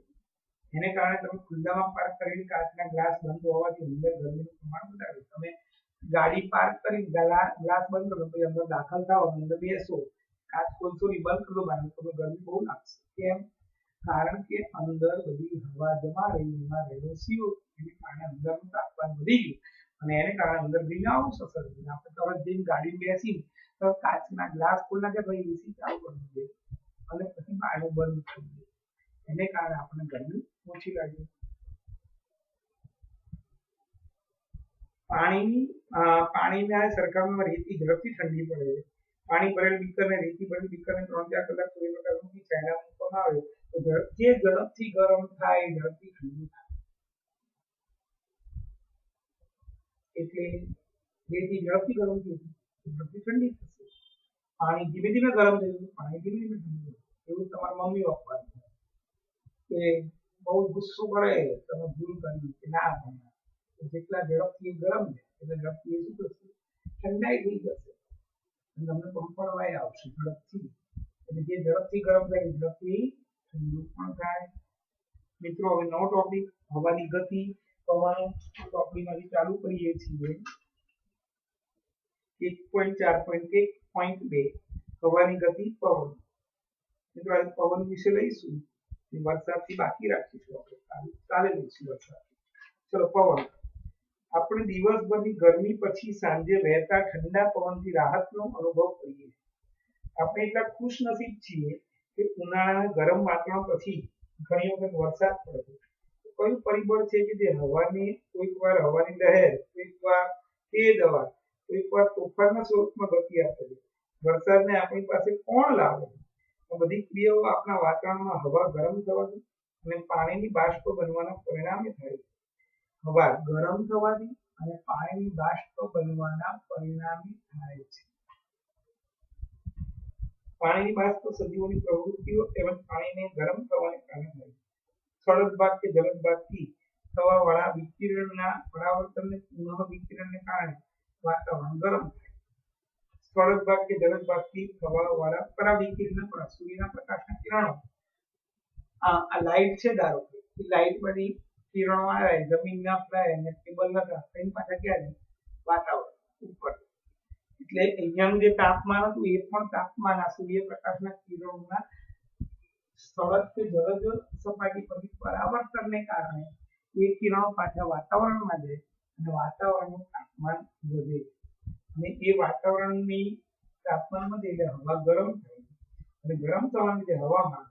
એને કારણે તમે ખુલ્લામાં પાર્ક કરેલી કાચના ગ્લાસ બંધ હોવાથી અંદર ગરમીનું પ્રમાણ વધારે. તમે ગાડી પાર્ક કરી ગ્લાસ બંધ કરો પછી અંદર દાખલ થાઓ અંદર બેસો, કાચ ખોલશો નહીં, બંધ કરો બહાર, તમને ગરમી બહુ લાગશે. કેમ? કારણ કે અંદર બધી હવા જમા રહી, એમાં રહેલો CO2, એને કારણે અંદરનું તાપમાન વધી ગયું અને એને કારણે અંદર ગ્રીન હાઉસ અસર થઈ. આપણે તરત જઈને ગાડી બેસીને તો કાચના ગ્લાસ ખોલી નાખે, ભાઈ એસી ચાલુ કરી દે અને પછી બારણું બંધ કરી દે, એને કારણે આપણને ગરમી ઓછી લાગે. પાણીના સરખામણીમાં રેતી ઝડપથી ઠંડી પડે છે. પાણી ભરેલ બીકરને રેતી ભરેલ બીકરને 3-4 કલાક સૂર્યપ્રકાશ મૂકી છાંયડામાં મૂકવામાં આવે તો જે ઝડપથી ગરમ થાય, ઝડપથી ઠંડુ થાય. એટલે રેતી ઝડપથી ગરમ થશે, ઝડપથી ઠંડી થશે. પાણી ધીમે ધીમે ગરમ થયું, પાણી ધીમે ધીમે ઠંડુ થશે. એવું તમારા મમ્મી પપ્પા કે બહુ ગુસ્સો કરે, તમે ભૂલ કરી કે ના ભણ્યા, જેટલા ઝડપથી ગરમ છે એટલે ઝડપથી શું થશે? ઠંડાઈ થઈ જશે અને તમને પંપણવાય આવશે ઝડપથી. એટલે જે ઝડપથી ગરમ થાય ઝડપથી ઠંડુ પણ થાય. મિત્રો, હવે નવો ટોપિક હવાની ગતિ પવનો ટોપિકમાંથી ચાલુ કરીએ છીએ. 1.4.1.2 હવાની ગતિ પવન. મિત્રો, આજે પવન વિશે લઈશું, વરસાદથી બાકી રાખીશું, આપણે કાલે લઈશું વરસાદ. ચલો, પવન. આપણે દિવસભરની ગરમી પછી સાંજે વહેતા ઠંડા પવનથી રાહતનો અનુભવ કરીએ. આપણે એટલા ખુશનસીબ છીએ કે ઉનાળાના ગરમ વાતાવરણ પછી ઘણી વખત વરસાદ પડે છે. કયું પરિબળ છે કે જે હવાને કોઈક વાર હવાની લહેર, કોઈક વાર તેજ હવા, કોઈક વાર તોફાનના સ્વરૂપમાં ગતિ આપે છે? વરસાદને આપણી પાસે કોણ લાવે છે? આ બધી ક્રિયાઓ આપણા વાતાવરણમાં હવા ગરમ થવાથી અને પાણીની બાષ્પ બનવાના પરિણામે થાય છે. હવા ગરમ થવાથી અને પાણીની બાષ્પ બનવાના પરિણામે થાય છે. પાણીની બાષ્પ સજીવોની પ્રવૃત્તિઓ તેમજ પાણીને ગરમ થવાને કારણે થાય છે. સળગભાગ કે જલદભાગથી થવાવાળા વિકિરણના પરાવર્તનને પુનઃ વિકિરણને કારણે વાતાવરણ ગરમ થાય. સળગભાગ કે જલદભાગથી થવાવાળા પરાવિકિરણ સૂર્યના પ્રકાશના કિરણો, આ લાઇટ છે ધારો કે લાઇટ બધી કિરણો આવે, જમીનના ફ્લાય અને ટેબલ લગા એની પાછળ ક્યાં જાય? વાતાવરણ ઉપર. એટલે અહીંયાનું જે તાપમાન હતું એ પણ તાપમાન આ સૂર્યપ્રકાશના કિરણોના સળગ કે જલદ સપાટી પરથી પરાવર્તનને કારણે એ કિરણો પાછા વાતાવરણમાં જાય અને વાતાવરણનું તાપમાન વધે અને એ વાતાવરણની તાપમાન વધે એટલે હવા ગરમ થાય અને ગરમ થવાને લીધે હવામાં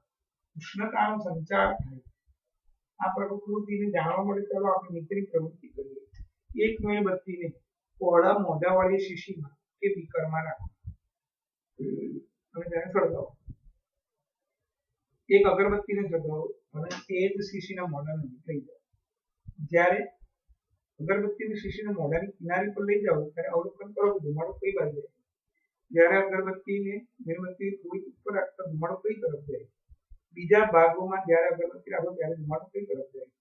ઉષ્ણતાનો સંચાર થાય. આ પ્રકૃતિને જાણવા મળે ચાલો આપણે નીચેની પ્રવૃત્તિ કરીએ. એક મીણબત્તીને પહોળા મોઢાવાળી શીશીમાં કે બીકરમાં રાખો અને તેને સળગાવો. એક અગરબત્તીને સળગાવો અને તે જ શીશીના મોઢા નજીક લઈ જાઓ. જ્યારે અગરબત્તીની શીશીને મોઢાની કિનારી પર લઈ જાઓ ત્યારે અવલોકન કરો કે ધુમાડો કઈ બાજુ જાય. જ્યારે અગરબત્તીને મીણબત્તી થોડી ઉપર રાખતા ધુમાડો કઈ તરફ જાય. બીજા ભાગોમાં જ્યારે અગરબત્તી રાખો ત્યારે ધુમાડો કઈ તરફ જાય.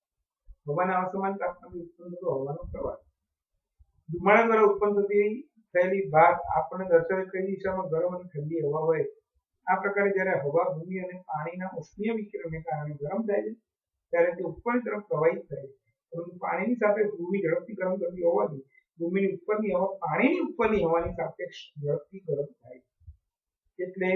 હવાના અસમાન તાપમાનથી ઉત્પન્ન થતો હવાનો પ્રવાહ. ધુમાડા દ્વારા ઉત્પન્ન થયેલી ભાગ આપણને દર્શાવે કઈ દિશામાં ગરમ અને ઠંડી હવા વહે. આ પ્રકારે જ્યારે હવા ભૂમિ અને પાણીના ઉષ્ણીય વિકિરણને કારણે ગરમ થાય છે ત્યારે તે ઉપરની તરફ પ્રવાહિત થાય છે. પરંતુ પાણીની સાપેક્ષ ભૂમિ ઝડપથી ગરમ થતી હોવાથી ભૂમિની ઉપરની હવા પાણીની ઉપરની હવાની સાપેક્ષ ઝડપથી ગરમ થાય છે. એટલે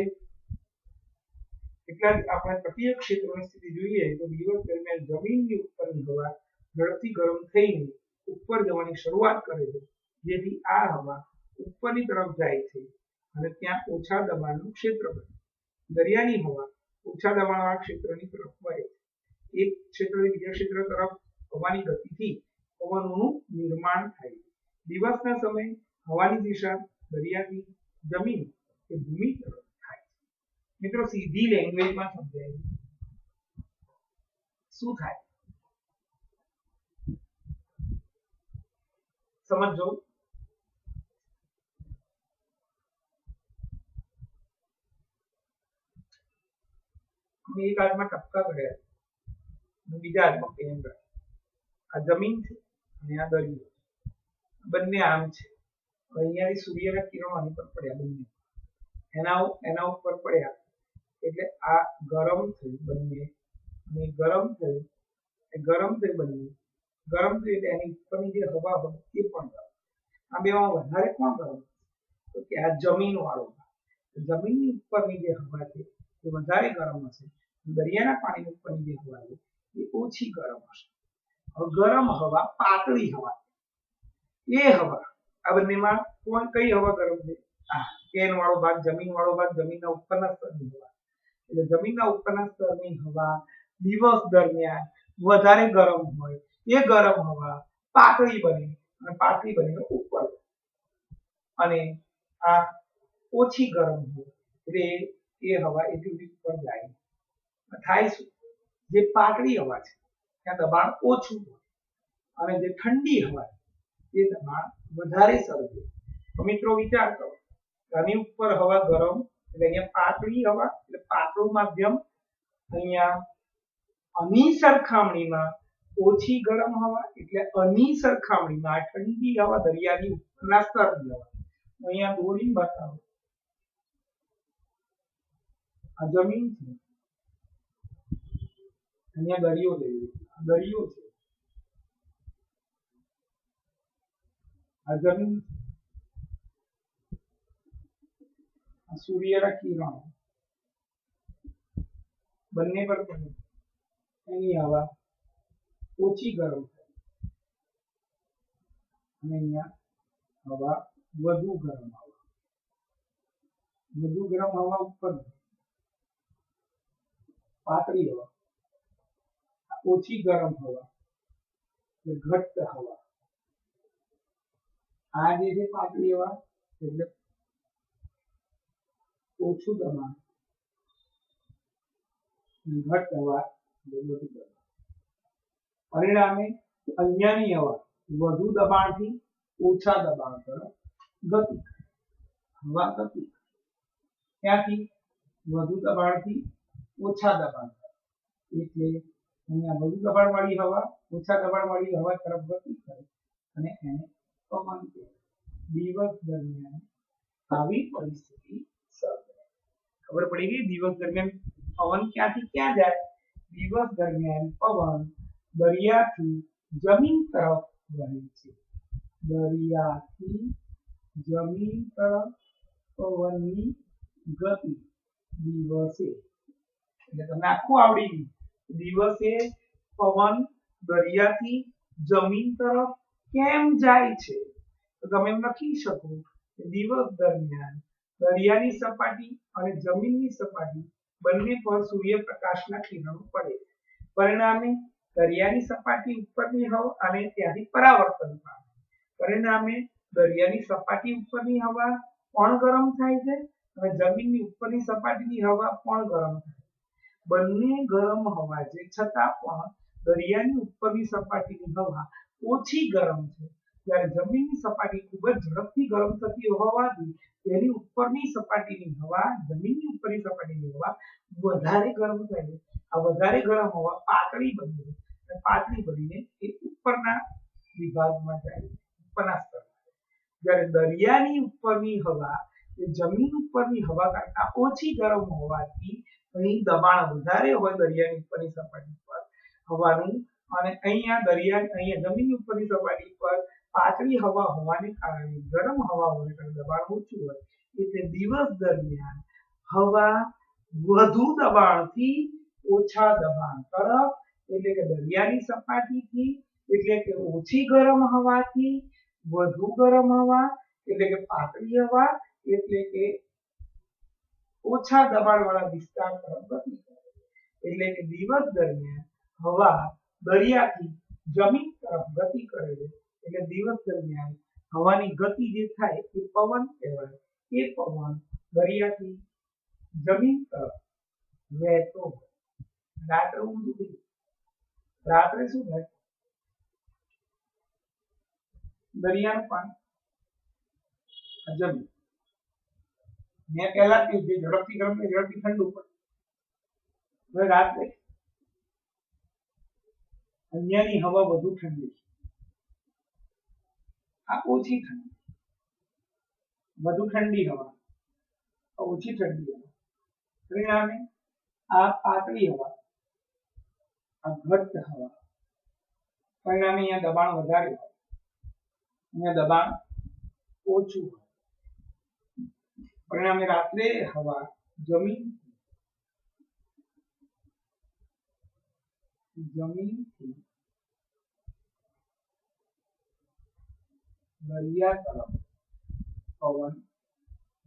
એટલા જ આપણે તટીય ક્ષેત્રોની સ્થિતિ જોઈએ તો દિવસ દરમિયાન જમીનની ઉપરની હવા ઝડપથી ગરમ થઈને ઉપર જવાની શરૂઆત કરે છે, જેથી આ હવા ઉપરની તરફ જાય છે અને ત્યાં ઓછા દબાણનું ક્ષેત્ર બને. દરિયાની હવા ઓછા દબાણવાળા ક્ષેત્રની તરફ વહે છે. એક ક્ષેત્રથી બીજા ક્ષેત્ર તરફ હવાની ગતિથી પવનોનું નિર્માણ થાય છે. દિવસના સમયે હવાની દિશા દરિયાથી જમીન કે ભૂમિ તરફ થાય છે. મિત્રો, સીધી લેંગ્વેજમાં સમજાય શું થાય સમજો. અમે એક હાથમાં ટપકા કર્યા અને બીજા હાથમાં પેન કર્યા. આ જમીન છે અને આ દરિયો, બંને આમ છે. અહીંયાથી સૂર્યના કિરણો આની પર પડ્યા, બંને એના ઉપર પડ્યા એટલે આ ગરમ થયું બંને, અને ગરમ થયું બંને, ગરમ થયું એટલે એની ઉપરની જે હવા હોય એ પણ ગરમ. આ બેમાં વધારે કોણ ગરમ? તો કે આ જમીન વાળો ભાગ. જમીનની ઉપરની જે હવા છે એ વધારે ગરમ હશે, દરિયાના પાણીની ઉપરની જે હવા છે એ ઓછી ગરમ હશે. હવે ગરમ હવા પાતળી હવા, એ હવા આ બંનેમાં કઈ હવા ગરમ છે? આ કેન વાળો ભાગ, જમીન વાળો ભાગ, જમીનના ઉપરના સ્તરની હવા. એટલે જમીનના ઉપરના સ્તરની હવા દિવસ દરમિયાન વધારે ગરમ હોય, એ ગરમ હવા પાતળી બને અને પાતળી બનીને ઉપર, અને આ ઓછી ગરમ હોય એટલે એ હવા એટલી ઉપર જાય. થાય શું? જે પાતળી હવા છે ત્યાં દબાણ ઓછું હોય અને જે ઠંડી હવા એ દબાણ વધારે સર્જે. તો મિત્રો વિચાર કરો, આની ઉપર હવા ગરમ એટલે અહીંયા પાતળી હવા એટલે પાતળું માધ્યમ, અહીંયા આની સરખામણીમાં ઓછી ગરમ હવા એટલે આની સરખામણીમાં ઠંડી હવા, દરિયાની ઉપરના સ્તરની હવા. અહીંયા દોરીને બતાવો, આ જમીન છે, અહીંયા દરિયો લઈએ, દરિયો છે, આ જમીન, આ સૂર્યના કિરણો બંને પર પડે, એની હવા ઓછી ગરમ થાય અને અહીંયા હવા વધુ ગરમ હવા ઉપર, પાતળી હવા, ઓછી ગરમ હવા, ઘટ્ટ હવા. આ જે છે પાતળી હવા એટલે ઓછું દબાણ, ઘટ્ટ હવા એટલે વધુ દબાણ. પરિણામે અહીંયાની હવા વધુ દબાણથી ઓછા દબાણ તરફ ગતિ, હવા ગતિ, ત્યાંથી વધુ દબાણથી ઓછા દબાણ તરફ, એટલે અહીંયા વધુ દબાણવાળી હવા ઓછા દબાણવાળી હવા તરફ ગતિ કરે અને એને પવન કહેવાય. દિવસ દરમિયાન આવી પરિસ્થિતિ સર્જાય. ખબર પડી ગઈ? દિવસ દરમિયાન પવન ક્યાંથી ક્યાં જાય? દિવસ દરમિયાન પવન દરિયાથી જમીન તરફ વહે છે. દરિયાથી જમીન તરફ પવનની ગતિ દિવસે, એટલે તમને આખું આવડી ગયું. દિવસે પવન દરિયાથી જમીન તરફ કેમ જાય છે? તો તમે એમ લખી શકો કે દિવસ દરમિયાન દરિયાની સપાટી અને જમીનની સપાટી બંને પર સૂર્યપ્રકાશના કિરણો પડે છે. પરિણામે દરિયાની સપાટી ઉપરની હવા અને ત્યાંથી પરાવર્તન પામે. પરિણામે દરિયાની સપાટી ઉપરની હવા પણ ગરમ થાય છે અને જમીનની ઉપરની સપાટીની હવા પણ ગરમ થાય. બંને ગરમ હવા છે છતાં પણ દરિયાની ઉપરની સપાટીની હવા ઓછી ગરમ છે, જ્યારે જમીનની સપાટી ખૂબ જ ઝડપથી ગરમ થતી હોવાથી તેની ઉપરની સપાટીની હવા જમીનની ઉપરની સપાટીની હવા વધારે ગરમ થાય છે. આ વધારે ગરમ હવા પાતળી બને છે અને પાતળી બનીને એ ઉપરના વિભાગમાં જાય છે, ઉપરના સ્તરમાં. જ્યારે દરિયાની ઉપરની હવા એ જમીન ઉપરની હવા કરતા ઓછી ગરમ હોવાથી અહીં દબાણ વધારે હોય દરિયાની ઉપરની સપાટી પર હવાનું, અને અહીંયા જમીનની ઉપરની સપાટી પર પાતળી હવા હોવાને કારણે ગરમ હવા હોવાને કારણે દબાણ ઓછું હોય, એટલે દિવસ દરમિયાન હવા વધુ દબાણથી ઓછા દબાણ તરફ, એટલે કે દરિયાની સપાટીથી, એટલે કે ઓછી ગરમ હવાથી વધુ ગરમ હવા, એટલે કે પાતળી હવા, એટલે કે ઓછા દબાણવાળા વિસ્તાર તરફ ગતિ કરે. એટલે કે દિવસ દરમિયાન હવા દરિયાથી જમીન તરફ ગતિ કરે છે. એટલે દિવસ દરમિયાન હવાની ગતિ જે થાય એ પવન કહેવાય. એ પવન દરિયાથી જમીન તરફ વહેતો હોય. રાત્રે ઊંધું થઈ જાય. રાત્રે શું થાય? દરિયાનું પાણી જમીન, મેં પહેલા કીધું જે ઝડપથી ગરમ ને ઝડપથી ઠંડુ પડે. હવે રાત્રે અહીંયાની હવા વધુ ઠંડી છે, આ ઓછી ઠંડી, વધુ ઠંડી હવા, ઓછી ઠંડી હવા, પરિણામે આ પાતળી હવા, આ ઘટ્ટ હવા, પરિણામે અહીંયા દબાણ વધારે હોય, અહીંયા દબાણ ઓછું હોય. પરિણામે રાત્રે હવા જમીનથી દરિયા તરફ પવન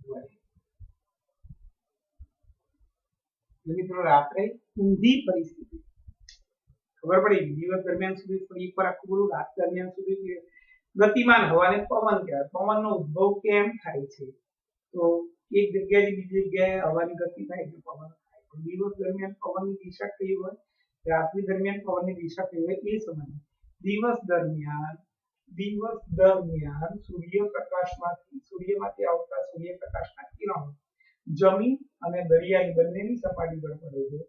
વહે. મિત્રો રાત્રે ઊંધી પરિસ્થિતિ ખબર પડી. દિવસ દરમિયાન સુધી ફરી એકવાર આખું બોલું. રાત દરમિયાન સુધી ગતિમાન હવાને પવન કહેવાય. પવનનો ઉદ્ભવ કેમ થાય છે? તો એક જગ્યાએથી બીજી જગ્યાએ હવાની ગતિ થાય એટલે પવન થાય. દિવસ દરમિયાન પવનની દિશા કઈ હોય, રાત્રિ દરમિયાન પવનની દિશા કઈ હોય એ સમજ. દિવસ દરમિયાન સૂર્યમાંથી આવતા સૂર્યપ્રકાશના કિરણો જમીન અને દરિયાની બંનેની સપાટી પર પડે છે.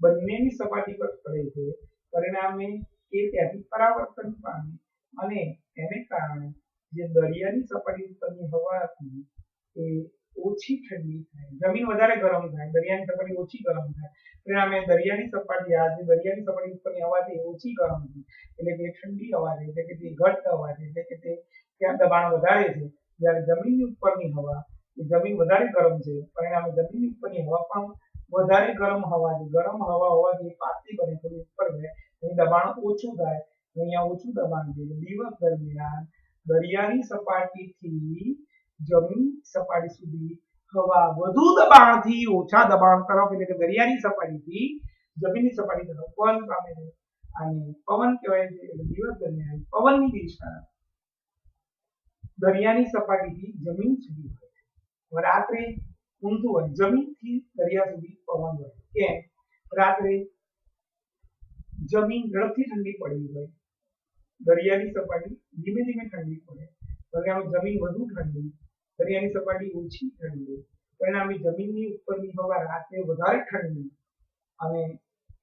બંનેની સપાટી પર પડે છે. પરિણામે એ ત્યાંથી પરાવર્તન પામે અને એને કારણે જે દરિયાની સપાટી ઉપરની હવા હતી એ ઓછી ઠંડી થાય. જમીન વધારે ગરમ થાય, દરિયાની સપાટી ઓછી ગરમ થાય. પરિણામે દરિયાની સપાટી ઉપરની હવા છે ઓછી ગરમ છે, એટલે કે ઠંડી હવા છે, એટલે કે તે ઘટ્ટ હવા છે, એટલે કે તે ત્યાં દબાણ વધારે છે. જ્યારે જમીનની ઉપરની હવા, જમીન વધારે ગરમ છે, પરિણામે જમીનની ઉપરની હવા પણ વધારે ગરમ હવા છે. ગરમ હવા હોવાથી પાતળી બને, થોડી ઉપર જાય, અહીં દબાણ ઓછું થાય, અહીંયા ઓછું દબાણ છે. દિવસ દરમિયાન દરિયાની સપાટીથી જમીન સપાટી સુધી હવા વધુ દબાણથી ઓછા દબાણ તરફ, એટલે કે દરિયાની સપાટીથી જમીનની સપાટી તરફ પવન પામે છે. અને પવન કહેવાય છે. એટલે દિવસ દરમિયાન પવનની દિશા દરિયાની સપાટીથી જમીન સુધી હોય છે. રાત્રે ઊંધું હોય, જમીનથી દરિયા સુધી પવન હોય. કેમ? રાત્રે જમીન ઝડપથી ઠંડી પડી હોય, દરિયાની સપાટી ધીમે ધીમે ઠંડી પડે. પરિણામે જમીન વધુ ઠંડી, દરિયાની સપાટી ઓછી ઠંડી. પરિણામે જમીનની ઉપરની હવા રાત્રે વધારે ઠંડી અને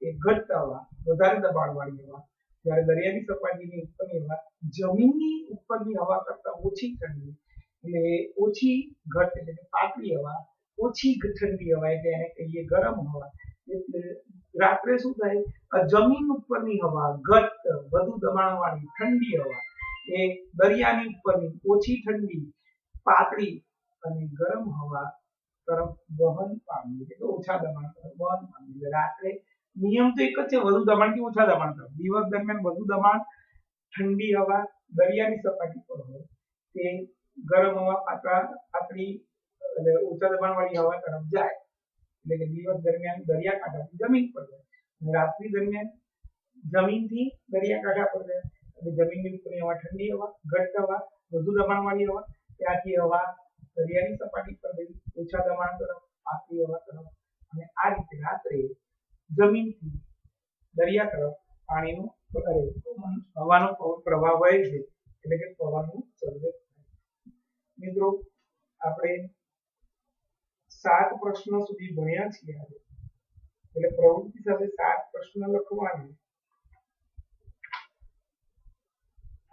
એ ઘટ્ટ હવા, વધારે દબાણવાળી હવા. જ્યારે દરિયાની સપાટીની ઉપરની હવા જમીનની ઉપરની હવા કરતા ઓછી ઠંડી, એટલે ઓછી ઘટ્ટ, એટલે કે પાતળી હવા, ઓછી ઠંડી હવા, એટલે એને કહીએ ગરમ હવા. એટલે રાત્રે શું થાય? જમીન ઉપરની હવા ઘટ્ટ, વધુ દબાણવાળી ઠંડી હવા એ દરિયાની ઉપરની ઓછી ઠંડી, પાતળી અને ગરમ હવા તરફ વહન પામે, એટલે ઓછા દબાણ તરફ વહન પામે. એટલે રાત્રે નિયમ તો એક જ છે, વધુ દબાણથી ઓછા દબાણ તરફ. દિવસ દરમિયાન વધુ દબાણ ઠંડી હવા દરિયાની સપાટી પર હોય, તે ગરમ હવા પાતળી એટલે ઓછા દબાણવાળી હવા તરફ જાય. એટલે કે દિવસ દરમિયાન દરિયાકાંઠાથી જમીન પર જાય, રાત્રિ દરમિયાન જમીનથી દરિયાકાંઠા પર જાય. એટલે જમીનની ઉપરની હવા ઠંડી હવા, ઘટ્ટ હવા, વધુ દબાણવાળી હવા, ત્યાંથી હવા દરિયાની સપાટી પર ગઈ, ઓછા દબાણ તરફ, પાતળી હવા તરફ. અને આ રીતે રાત્રે જમીનથી દરિયા તરફ પાણીનો હવાનો પ્રવાહ વહે છે, એટલે કે પવનનું સર્જન થાય. મિત્રો, આપણે 7 પ્રશ્નો સુધી ભણ્યા છીએ આજે. એટલે પ્રવૃત્તિ સાથે 7 પ્રશ્ન લખવાના.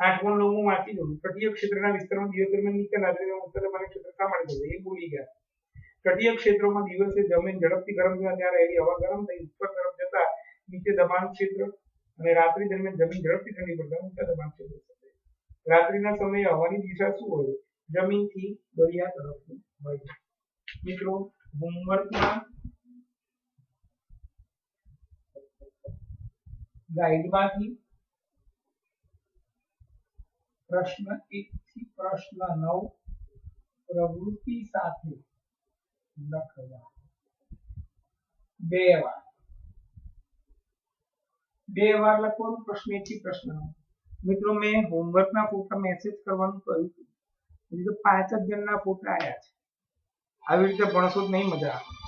8મું 9મું વાંચી દઉં. તટીય ક્ષેત્રના વિસ્તારમાં દિવસ દરમિયાન નીચે લાગેલા ઉત્તર દબાણના ક્ષેત્ર શા માટે બદલાય? એ ભૂલી ગયા. તટીય ક્ષેત્રોમાં દિવસે જમીન ઝડપથી ગરમ થવા ત્યાં રહેલી હવા ગરમ થઈ ઉપર તરફ જતા નીચે દબાણ ક્ષેત્ર, અને રાત્રિ દરમિયાન જમીન ઝડપથી ઠંડી પડતા ઊંચા દબાણ ક્ષેત્ર સર્જાય. રાત્રિના સમયે હવાની દિશા શું હોય? જમીનથી દરિયા તરફની હોય. મિત્રો, હોમવર્કમાં ગાઈડમાંથી પ્રશ્ન 1 થી પ્રશ્ન 9 પ્રવૃત્તિ સાથે લખવા બે વાર લખવાનું પ્રશ્ન 1 થી પ્રશ્ન 9 મિત્રો મેં હોમવર્કના ફોટા મેસેજ કરવાનું કહ્યું હતું એટલે તો 5 જ જણના ફોટા આવ્યા છે આવી રીતે ભણશો તો નહીં મજા આવે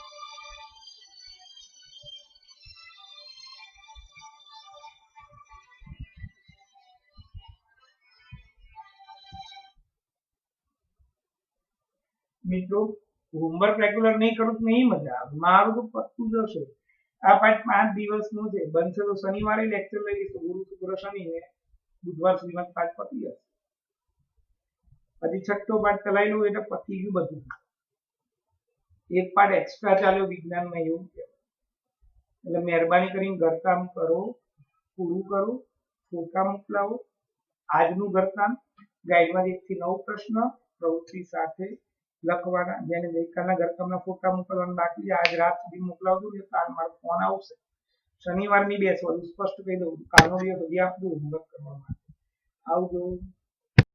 મિત્રો હોમવર્ક રેગ્યુલર નહીં કરું તો નહીં મજા આવે મારું તો પત્તું જ હશે આ પાઠ 5 દિવસનું છે બનશે તો શનિવારે લેક્ચર લઈ લઈશું ગુરુ શુક્ર શનિ ને બુધવાર સુધીમાં પાઠ પતી જશે પછી છઠ્ઠો પાઠ ચલાવી લઉં એટલે પતી ગયું બધું એક પાઠ એક્સ્ટ્રા ચાલ્યો વિજ્ઞાનમાં એવું કહેવાય એટલે મહેરબાની કરીને ઘરકામ કરો પૂરું કરો ફોટા મોકલાવો આજનું ઘરકામ ગાઈડમાં 1 થી 9 પ્રશ્ન પ્રવૃત્તિ સાથે લખવાના જેને ગઈકાલના ઘરકામના ફોટા મોકલવાના બાકી આજ રાત સુધી મોકલાવજો એટલે કાલ મારો ફોન આવશે શનિવારની બેસવાનું સ્પષ્ટ કહી દઉં કાલનો દિવસ હજી આપજો હોમવર્ક કરવા માટે આવજો